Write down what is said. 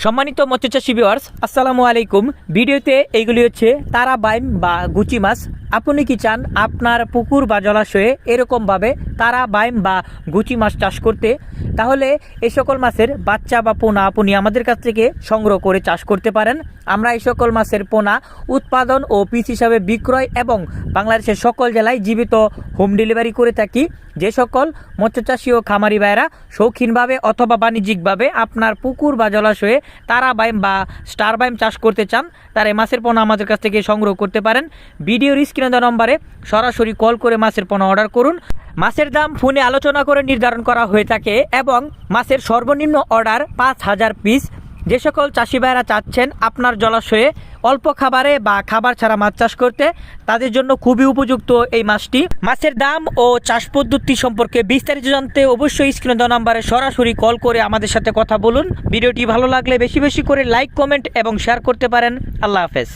সম্মানিত মৎস্যচাষী ভিউয়ার্স, আসসালামু আলাইকুম। ভিডিওতে এইগুলি হচ্ছে তারা বাইম বা গুচি মাছ। আপনি কি চান আপনার পুকুর বা জলাশয়ে এরকমভাবে তারা বাইম বা গুচি মাছ চাষ করতে? তাহলে এই সকল মাছের বাচ্চা বা পোনা আপনি আমাদের কাছ থেকে সংগ্রহ করে চাষ করতে পারেন। আমরা এই সকল মাছের পোনা উৎপাদন ও পিস হিসাবে বিক্রয় এবং বাংলাদেশের সকল জেলায় জীবিত হোম ডেলিভারি করে থাকি। যে সকল মৎস্যচাষী ও খামারি ভাইয়েরা শৌখিনভাবে অথবা বাণিজ্যিকভাবে আপনার পুকুর বা জলাশয়ে তারা বাইম বা স্টার বাইম চাষ করতে চান, তারা এই মাছের পোনা আমাদের কাছ থেকে সংগ্রহ করতে পারেন। ভিডিওর স্ক্রিনে দেওয়া নম্বরে সরাসরি কল করে মাছের পোনা অর্ডার করুন। মাছের দাম ফোনে আলোচনা করে নির্ধারণ করা হয়ে থাকে এবং মাছের সর্বনিম্ন অর্ডার 5,000 পিস। যে সকল চাষি ভাইয়েরা চাচ্ছেন আপনার জলাশয়ে অল্প খাবারে বা খাবার ছাড়া মাছ চাষ করতে, তাদের জন্য খুবই উপযুক্ত এই মাছটি। মাছের দাম ও চাষ পদ্ধতি সম্পর্কে বিস্তারিত জানতে অবশ্যই স্ক্রিনে দেওয়া নম্বরে সরাসরি কল করে আমাদের সাথে কথা বলুন। ভিডিওটি ভালো লাগলে বেশি বেশি করে লাইক, কমেন্ট এবং শেয়ার করতে পারেন। আল্লাহ হাফেজ।